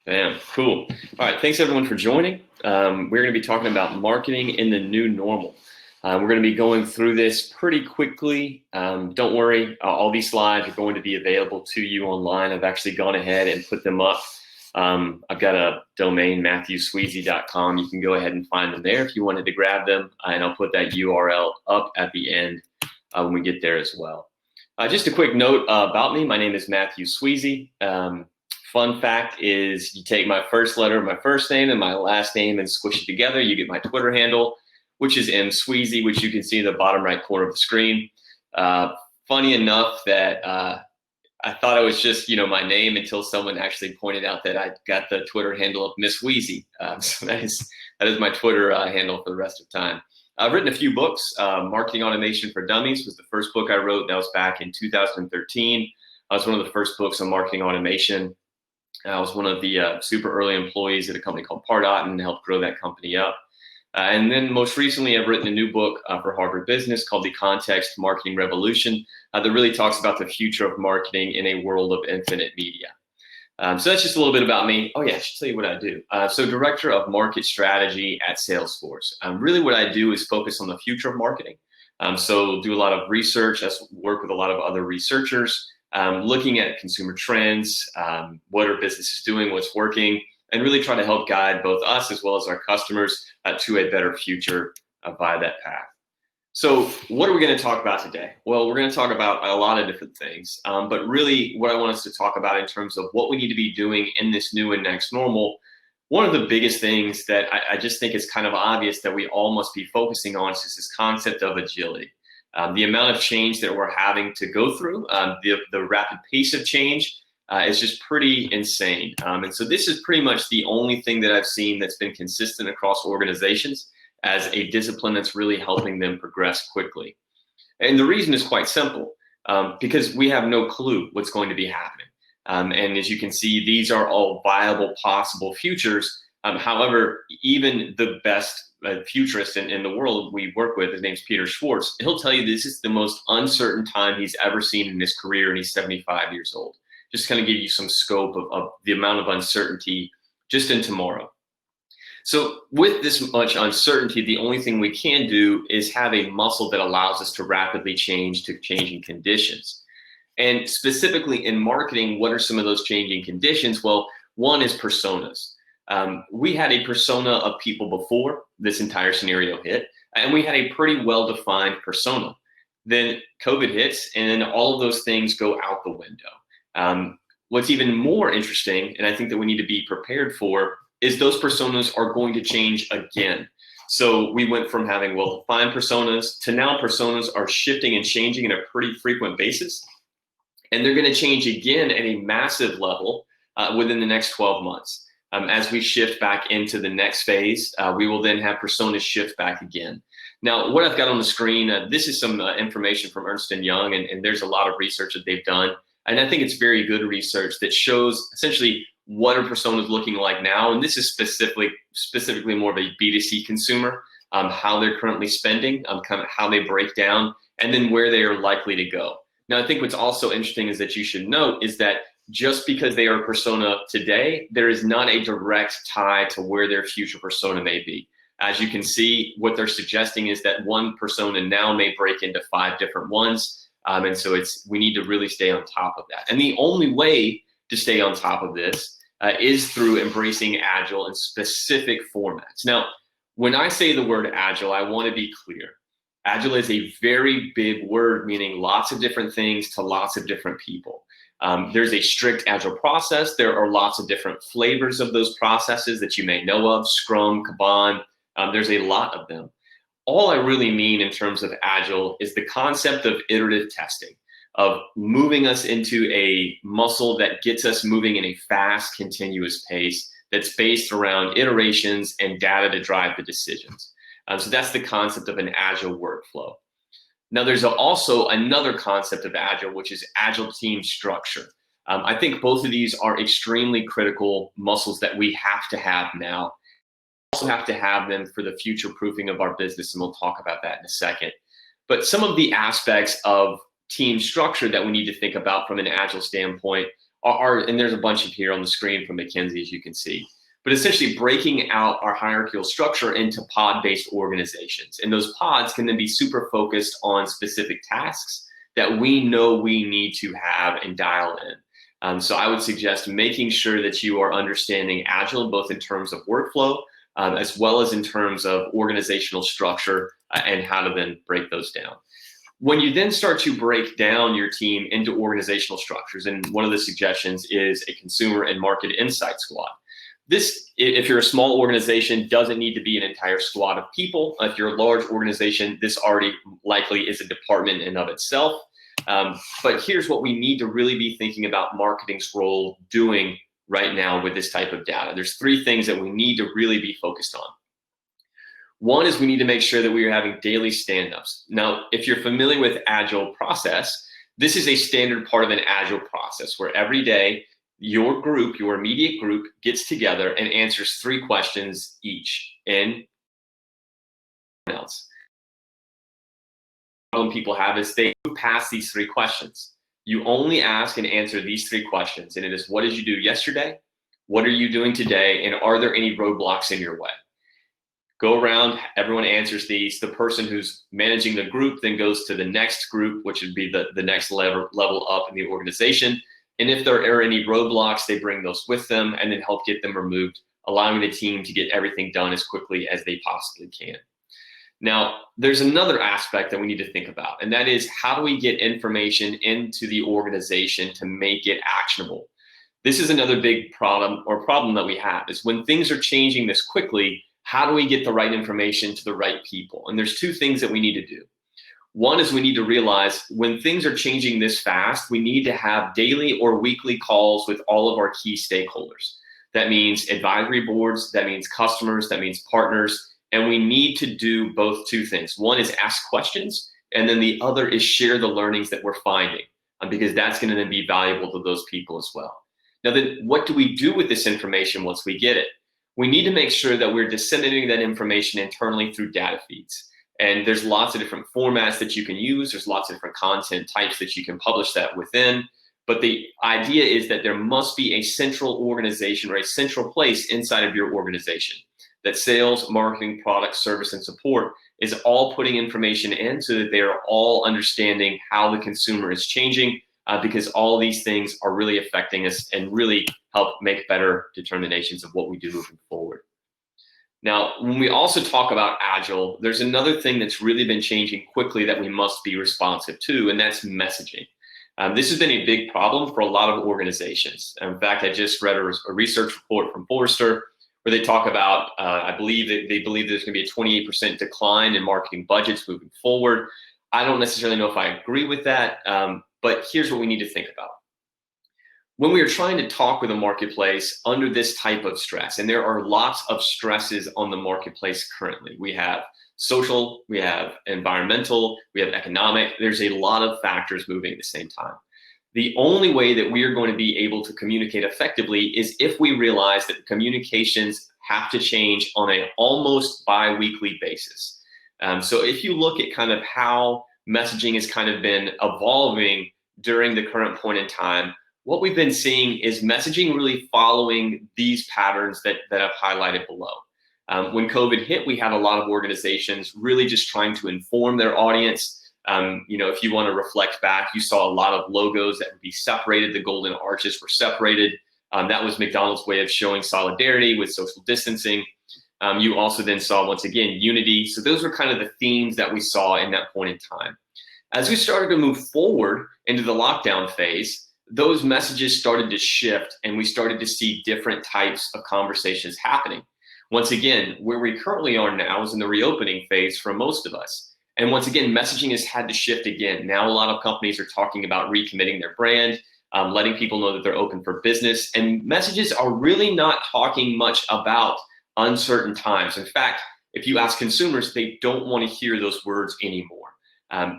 Damn, cool. All right, thanks everyone for joining. We're going to be talking about marketing in the new normal. We're going to be going through this pretty quickly. Don't worry, all these slides are going to be available to you online. I've actually gone ahead and put them up. I've got a domain, MatthewSweezey.com. You can go ahead and find them there if you wanted to grab them, and I'll put that URL up at the end when we get there as well. Just a quick note about me. My name is Matthew Sweezey. Fun fact is you take my first letter of my first name and my last name and squish it together, you get my Twitter handle, which is msweezey, which you can see in the bottom right corner of the screen. Funny enough that I thought it was just my name until someone actually pointed out that I got the Twitter handle of Miss Sweezey. So that is my Twitter handle for the rest of time. I've written a few books. Marketing Automation for Dummies was the first book I wrote. That was back in 2013. I was one of the first books on marketing automation. I was one of the super early employees at a company called Pardot and helped grow that company up. And then most recently, I've written a new book for Harvard Business called The Context Marketing Revolution that really talks about the future of marketing in a world of infinite media. So that's just a little bit about me. Oh yeah, I should tell you what I do. So Director of Market Strategy at Salesforce. Really what I do is focus on the future of marketing. So do a lot of research, work with a lot of other researchers, looking at consumer trends, what are businesses doing, what's working, and really try to help guide both us as well as our customers to a better future via that path. So what are we going to talk about today? Well, we're going to talk about a lot of different things, but really what I want us to talk about in terms of what we need to be doing in this new and next normal, one of the biggest things that I just think is kind of obvious that we all must be focusing on is this concept of agility. The amount of change that we're having to go through, the rapid pace of change is just pretty insane. And so this is pretty much the only thing that I've seen that's been consistent across organizations as a discipline that's really helping them progress quickly. And the reason is quite simple, because we have no clue what's going to be happening. And as you can see, these are all viable, possible futures. However, even the best futurist in the world we work with, his name's Peter Schwartz, he'll tell you this is the most uncertain time he's ever seen in his career, and he's 75 years old. Just kind of give you some scope of the amount of uncertainty just in tomorrow. So with this much uncertainty, the only thing we can do is have a muscle that allows us to rapidly change to changing conditions. And specifically in marketing, what are some of those changing conditions? Well, one is personas. We had a persona of people before this entire scenario hit, and we had a pretty well-defined persona. Then COVID hits, and then all of those things go out the window. What's even more interesting, and I think that we need to be prepared for, is those personas are going to change again. So we went from having well-defined personas to now personas are shifting and changing in a pretty frequent basis. And they're going to change again at a massive level within the next 12 months. As we shift back into the next phase, we will then have personas shift back again. Now, what I've got on the screen, this is some information from Ernst & Young, and there's a lot of research that they've done. And I think it's very good research that shows essentially what are personas looking like now. And this is specifically more of a B2C consumer, how they're currently spending, kind of how they break down, and then where they are likely to go. Now, I think what's also interesting is that you should note is that just because they are a persona today, there is not a direct tie to where their future persona may be. As you can see, what they're suggesting is that one persona now may break into 5 different ones. And so we need to really stay on top of that. And the only way to stay on top of this is through embracing Agile in specific formats. Now, when I say the word Agile, I want to be clear. Agile is a very big word, meaning lots of different things to lots of different people. There's a strict Agile process. There are lots of different flavors of those processes that you may know of, Scrum, Kanban. There's a lot of them. All I really mean in terms of Agile is the concept of iterative testing, of moving us into a muscle that gets us moving in a fast, continuous pace that's based around iterations and data to drive the decisions. So that's the concept of an Agile workflow. Now, there's also another concept of Agile, which is Agile team structure. I think both of these are extremely critical muscles that we have to have now. We also have to have them for the future proofing of our business, and we'll talk about that in a second. But some of the aspects of team structure that we need to think about from an Agile standpoint and there's a bunch of here on the screen from McKinsey, as you can see, but essentially breaking out our hierarchical structure into pod-based organizations. And those pods can then be super focused on specific tasks that we know we need to have and dial in. So I would suggest making sure that you are understanding Agile, both in terms of workflow, as well as in terms of organizational structure and how to then break those down. When you then start to break down your team into organizational structures, and one of the suggestions is a consumer and market insight squad. This, if you're a small organization, doesn't need to be an entire squad of people. If you're a large organization, this already likely is a department in and of itself. But here's what we need to really be thinking about marketing's role doing right now with this type of data. There's 3 things that we need to really be focused on. One is we need to make sure that we are having daily stand-ups. Now, if you're familiar with Agile process, this is a standard part of an Agile process where every day your group, your immediate group, gets together and answers 3 questions each. And else. The problem people have is they move past these 3 questions. You only ask and answer these 3 questions, and it is, what did you do yesterday? What are you doing today? And are there any roadblocks in your way? Go around, everyone answers these. The person who's managing the group then goes to the next group, which would be the next level up in the organization. And if there are any roadblocks, they bring those with them and then help get them removed, allowing the team to get everything done as quickly as they possibly can. Now, there's another aspect that we need to think about, and that is, how do we get information into the organization to make it actionable? This is another big problem that we have, is when things are changing this quickly, how do we get the right information to the right people? And there's 2 things that we need to do. One is we need to realize when things are changing this fast, we need to have daily or weekly calls with all of our key stakeholders. That means advisory boards, that means customers, that means partners, and we need to do both 2 things. One is ask questions, and then the other is share the learnings that we're finding, because that's going to then be valuable to those people as well. Now then, what do we do with this information once we get it? We need to make sure that we're disseminating that information internally through data feeds. And there's lots of different formats that you can use. There's lots of different content types that you can publish that within. But the idea is that there must be a central organization or a central place inside of your organization that sales, marketing, product, service, and support is all putting information in so that they are all understanding how the consumer is changing, because all these things are really affecting us and really help make better determinations of what we do moving forward. Now, when we also talk about Agile, there's another thing that's really been changing quickly that we must be responsive to, and that's messaging. This has been a big problem for a lot of organizations. In fact, I just read a research report from Forrester where they talk about, I believe that they believe there's going to be a 28% decline in marketing budgets moving forward. I don't necessarily know if I agree with that, but here's what we need to think about. When we are trying to talk with a marketplace under this type of stress, and there are lots of stresses on the marketplace currently. We have social, we have environmental, we have economic. There's a lot of factors moving at the same time. The only way that we are going to be able to communicate effectively is if we realize that communications have to change on an almost bi-weekly basis. So if you look at kind of how messaging has kind of been evolving during the current point in time, what we've been seeing is messaging really following these patterns that I've highlighted below. When COVID hit, we had a lot of organizations really just trying to inform their audience. If you want to reflect back, you saw a lot of logos that would be separated. The golden arches were separated. That was McDonald's way of showing solidarity with social distancing. You also then saw, once again, unity. So those were kind of the themes that we saw in that point in time. As we started to move forward into the lockdown phase, those messages started to shift, and we started to see different types of conversations happening. Once again, where we currently are now is in the reopening phase for most of us. And once again, messaging has had to shift again. Now a lot of companies are talking about recommitting their brand, letting people know that they're open for business. And messages are really not talking much about uncertain times. In fact, if you ask consumers, they don't want to hear those words anymore.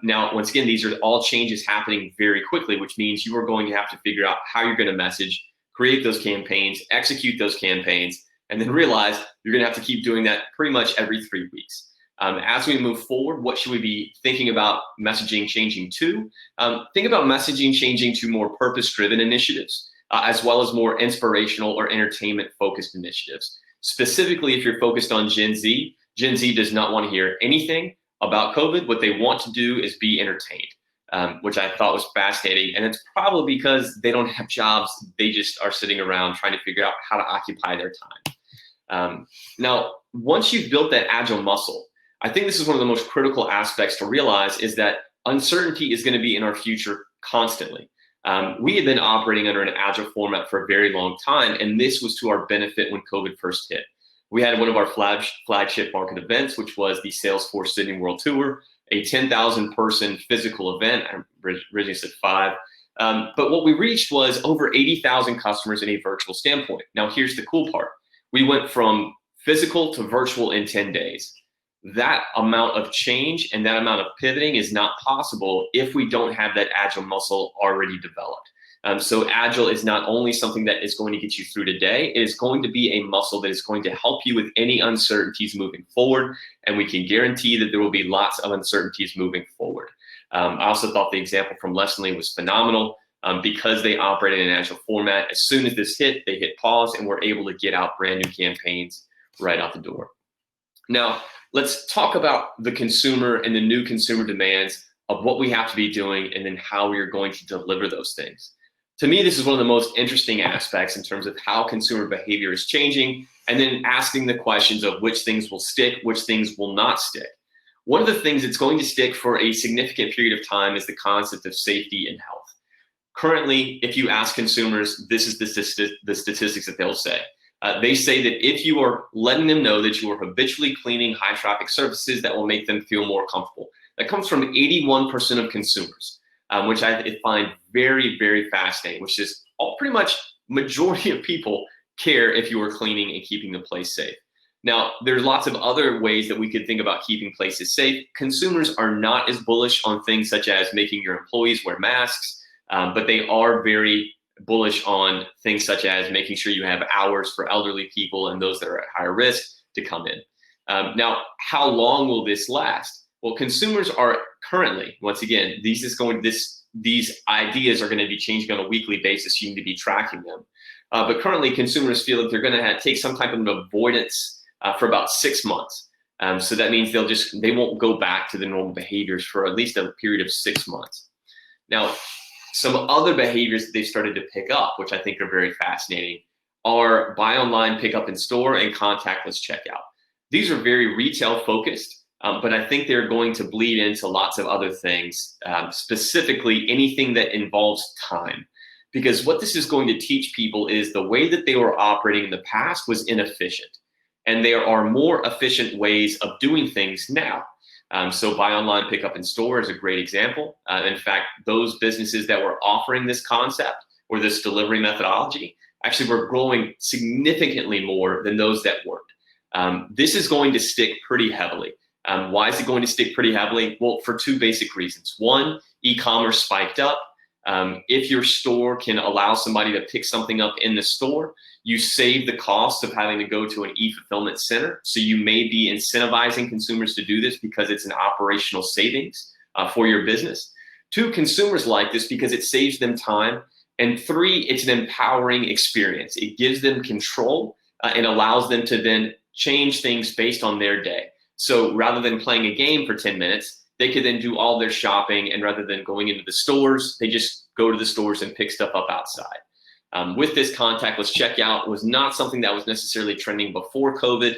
Now, once again, these are all changes happening very quickly, which means you are going to have to figure out how you're going to message, create those campaigns, execute those campaigns, and then realize you're going to have to keep doing that pretty much every 3 weeks. As we move forward, what should we be thinking about messaging changing to? Think about messaging changing to more purpose-driven initiatives. as well as more inspirational or entertainment-focused initiatives. Specifically, if you're focused on Gen Z does not want to hear anything about COVID. What they want to do is be entertained, which I thought was fascinating. And it's probably because they don't have jobs. They just are sitting around trying to figure out how to occupy their time. Now, once you've built that agile muscle, I think this is one of the most critical aspects to realize is that uncertainty is going to be in our future constantly. We had been operating under an agile format for a very long time, and this was to our benefit when COVID first hit. We had one of our flagship market events, which was the Salesforce Sydney World Tour, a 10,000 person physical event. I originally said 5. But what we reached was over 80,000 customers in a virtual standpoint. Now, here's the cool part. We went from physical to virtual in 10 days. That amount of change and that amount of pivoting is not possible if we don't have that agile muscle already developed. So agile is not only something that is going to get you through today, it is going to be a muscle that is going to help you with any uncertainties moving forward. And we can guarantee that there will be lots of uncertainties moving forward. I also thought the example from Lessonly was phenomenal because they operate in an agile format. As soon as this hit, they hit pause and were able to get out brand new campaigns right out the door. Now, let's talk about the consumer and the new consumer demands of what we have to be doing and then how we are going to deliver those things. To me, this is one of the most interesting aspects in terms of how consumer behavior is changing, and then asking the questions of which things will stick, which things will not stick. One of the things that's going to stick for a significant period of time is the concept of safety and health. Currently, if you ask consumers, this is the statistics that they'll say. They say that if you are letting them know that you are habitually cleaning high traffic surfaces, that will make them feel more comfortable. That comes from 81% of consumers. Which I find very, very fascinating, which is pretty much majority of people care if you are cleaning and keeping the place safe. Now, there's lots of other ways that we could think about keeping places safe. Consumers are not as bullish on things such as making your employees wear masks, but they are very bullish on things such as making sure you have hours for elderly people and those that are at higher risk to come in. Now, how long will this last? Well, consumers are currently, once again, these ideas are going to be changing on a weekly basis. You need to be tracking them. But currently, consumers feel that they're going to take some type of avoidance for about 6 months. So that means they won't go back to the normal behaviors for at least a period of 6 months. Now, some other behaviors that they've started to pick up, which I think are very fascinating, are buy online, pick up in store, and contactless checkout. These are very retail focused. But I think they're going to bleed into lots of other things, specifically anything that involves time. Because what this is going to teach people is the way that they were operating in the past was inefficient. And there are more efficient ways of doing things now. So buy online, pick up in store is a great example. In fact, those businesses that were offering this concept or this delivery methodology actually were growing significantly more than those that weren't. This is going to stick pretty heavily. Why is it going to stick pretty heavily? Well, for 2 basic reasons. One, e-commerce spiked up. If your store can allow somebody to pick something up in the store, you save the cost of having to go to an e-fulfillment center. So you may be incentivizing consumers to do this because it's an operational savings for your business. 2, consumers like this because it saves them time. And 3, it's an empowering experience. It gives them control and allows them to then change things based on their day. So rather than playing a game for 10 minutes, they could then do all their shopping, and rather than going into the stores, they just go to the stores and pick stuff up outside. With this, contactless checkout was not something that was necessarily trending before COVID.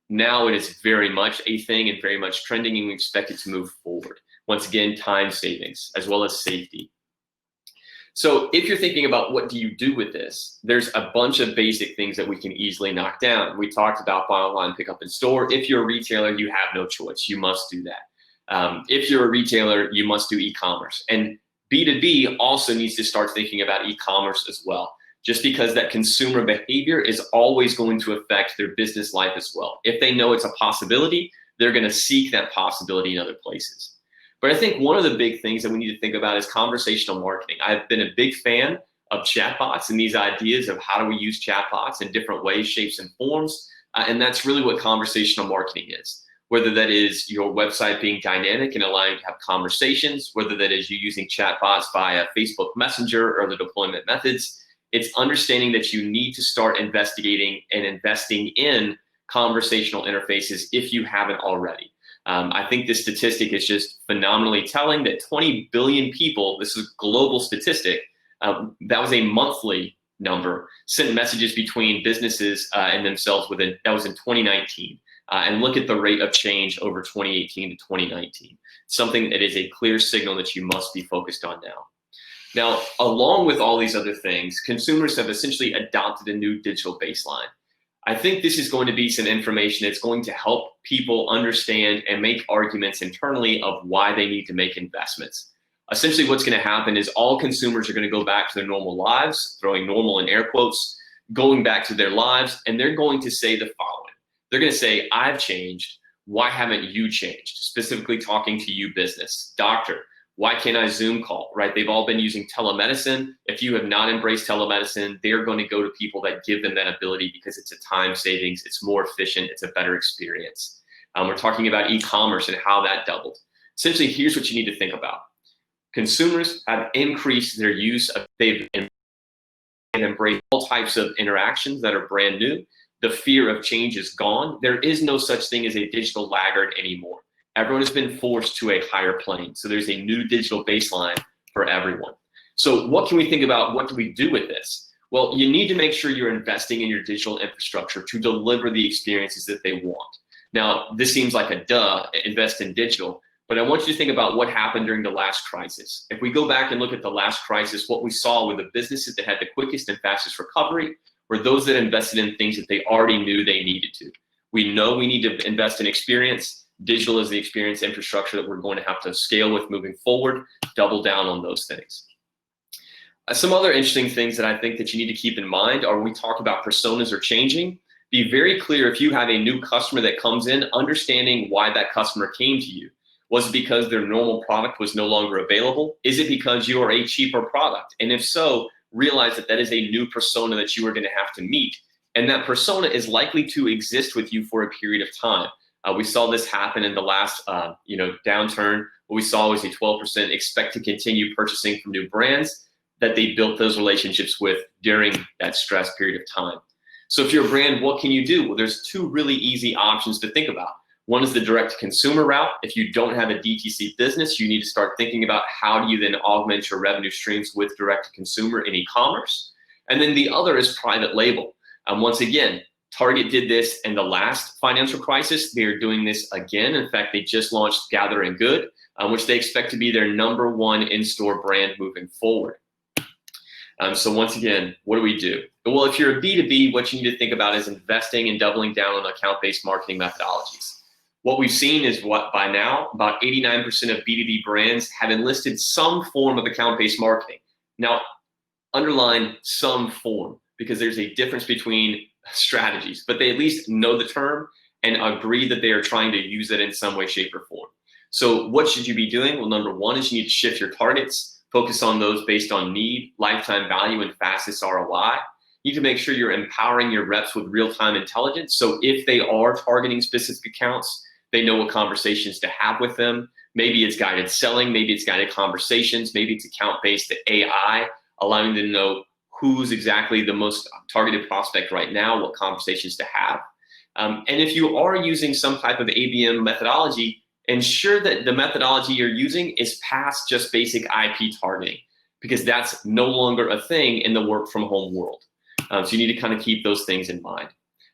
Now it is very much a thing and very much trending, and we expect it to move forward. Once again, time savings as well as safety. So if you're thinking about what do you do with this, there's a bunch of basic things that we can easily knock down. We talked about buy online, pick up in store. If you're a retailer, you have no choice. You must do that. If you're a retailer, you must do e-commerce. And B2B also needs to start thinking about e-commerce as well, just because that consumer behavior is always going to affect their business life as well. If they know it's a possibility, they're going to seek that possibility in other places. But I think one of the big things that we need to think about is conversational marketing. I've been a big fan of chatbots and these ideas of how do we use chatbots in different ways, shapes, and forms. And that's really what conversational marketing is. Whether that is your website being dynamic and allowing you to have conversations, whether that is you using chatbots via Facebook Messenger or other deployment methods, It's understanding that you need to start investigating and investing in conversational interfaces if you haven't already. I think this statistic is just phenomenally telling that 20 billion people, this is a global statistic, that was a monthly number, sent messages between businesses and themselves that was in 2019. And look at the rate of change over 2018 to 2019. Something that is a clear signal that you must be focused on now. Now, along with all these other things, consumers have essentially adopted a new digital baseline. I think this is going to be some information that's going to help people understand and make arguments internally of why they need to make investments. Essentially, what's going to happen is all consumers are going to go back to their normal lives, throwing normal in air quotes, going back to their lives, and they're going to say the following. They're going to say, I've changed. Why haven't you changed? Specifically talking to you business. Doctor, why can't I Zoom call, right? They've all been using telemedicine. If you have not embraced telemedicine, they're going to go to people that give them that ability because it's a time savings, it's more efficient, it's a better experience. We're talking about e-commerce and how that doubled. Essentially, here's what you need to think about. Consumers have increased their use of, they've embraced all types of interactions that are brand new. The fear of change is gone. There is no such thing as a digital laggard anymore. Everyone has been forced to a higher plane. So there's a new digital baseline for everyone. So what can we think about? What do we do with this? Well, you need to make sure you're investing in your digital infrastructure to deliver the experiences that they want. Now, this seems like a duh, invest in digital, but I want you to think about what happened during the last crisis. If we go back and look at the last crisis, what we saw were the businesses that had the quickest and fastest recovery were those that invested in things that they already knew they needed to. We know we need to invest in experience. Digital is the experience infrastructure that we're going to have to scale with moving forward, double down on those things. Some other interesting things that I think that you need to keep in mind are when we talk about personas are changing, be very clear if you have a new customer that comes in, understanding why that customer came to you. Was it because their normal product was no longer available? Is it because you are a cheaper product? And if so, realize that that is a new persona that you are going to have to meet. And that persona is likely to exist with you for a period of time. We saw this happen in the last downturn. What we saw was a 12% expect to continue purchasing from new brands that they built those relationships with during that stress period of time. So if you're a brand, what can you do? Well, there's two really easy options to think about. One is the direct-to-consumer route. If you don't have a DTC business, you need to start thinking about how do you then augment your revenue streams with direct-to-consumer in e-commerce. And then the other is private label. Once again, Target did this in the last financial crisis. They are doing this again. In fact, they just launched Gather and Good, which they expect to be their #1 in-store brand moving forward. So once again, what do we do? Well, if you're a B2B, what you need to think about is investing and doubling down on account-based marketing methodologies. What we've seen is by now, about 89% of B2B brands have enlisted some form of account-based marketing. Now, underline some form, because there's a difference between strategies, but they at least know the term and agree that they are trying to use it in some way, shape, or form. So what should you be doing? Well, #1 is you need to shift your targets, focus on those based on need, lifetime value, and fastest ROI. You need to make sure you're empowering your reps with real-time intelligence. So if they are targeting specific accounts, they know what conversations to have with them. Maybe it's guided selling, maybe it's guided conversations, maybe it's account-based AI, allowing them to know who's exactly the most targeted prospect right now, what conversations to have. And if you are using some type of ABM methodology, ensure that the methodology you're using is past just basic IP targeting, because that's no longer a thing in the work from home world. So you need to kind of keep those things in mind.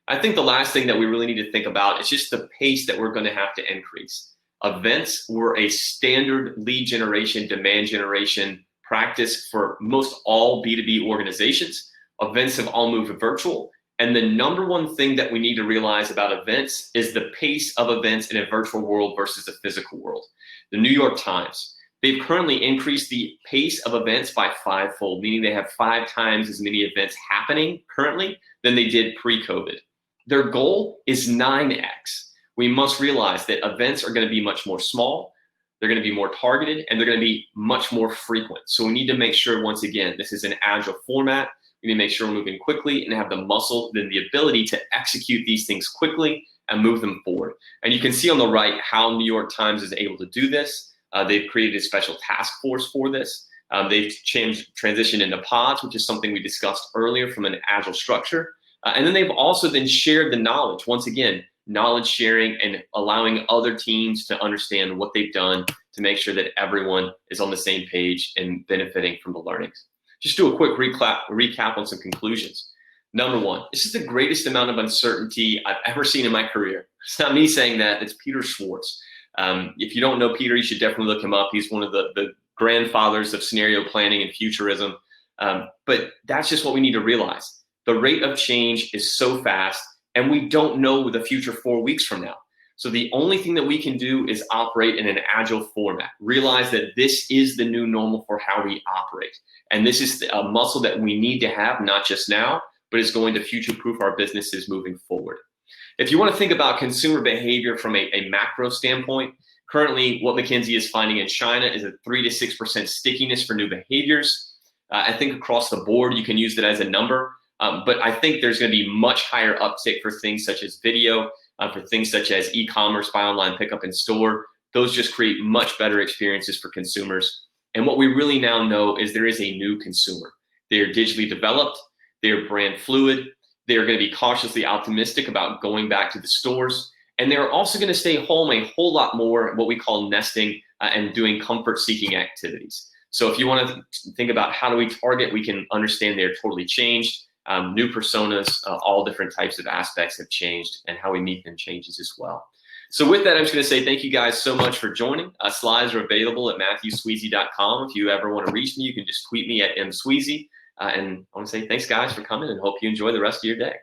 I think the last thing that we really need to think about is just the pace that we're going to have to increase. Events were a standard lead generation, demand generation practice for most all B2B organizations. Events have all moved virtual. And the #1 thing that we need to realize about events is the pace of events in a virtual world versus a physical world. The New York Times, they've currently increased the pace of events by 5-fold, meaning they have 5 times as many events happening currently than they did pre-COVID. Their goal is 9x. We must realize that events are going to be much more small, they're going to be more targeted, and they're going to be much more frequent. So we need to make sure, once again, this is an agile format. We need to make sure we're moving quickly and have the muscle, then the ability to execute these things quickly and move them forward. And you can see on the right how New York Times is able to do this. They've created a special task force for this. They've transitioned into pods, which is something we discussed earlier from an Agile structure. And then they've also then shared the knowledge. Once again, knowledge sharing and allowing other teams to understand what they've done to make sure that everyone is on the same page and benefiting from the learnings. Just do a quick recap on some conclusions. Number one, this is the greatest amount of uncertainty I've ever seen in my career. It's not me saying that, it's Peter Schwartz. If you don't know Peter, you should definitely look him up. He's one of the grandfathers of scenario planning and futurism. But that's just what we need to realize. The rate of change is so fast, and we don't know the future 4 weeks from now. So the only thing that we can do is operate in an agile format. Realize that this is the new normal for how we operate. And this is a muscle that we need to have, not just now, but is going to future-proof our businesses moving forward. If you want to think about consumer behavior from a macro standpoint, currently what McKinsey is finding in China is a 3 to 6% stickiness for new behaviors. I think across the board, you can use that as a number, but I think there's going to be much higher uptick for things such as video, for things such as e-commerce, buy online, pick up in store. Those just create much better experiences for consumers. And what we really now know is there is a new consumer. They are digitally developed, they are brand fluid, they are going to be cautiously optimistic about going back to the stores, and they're also going to stay home a whole lot more, what we call nesting and doing comfort-seeking activities. So if you want to think about how do we target, we can understand they're totally changed. New personas, all different types of aspects have changed, and how we meet them changes as well. So with that, I'm just going to say thank you guys so much for joining. Slides are available at MatthewSweezey.com. If you ever want to reach me, you can just tweet me at msweezey. And I want to say thanks, guys, for coming, and hope you enjoy the rest of your day.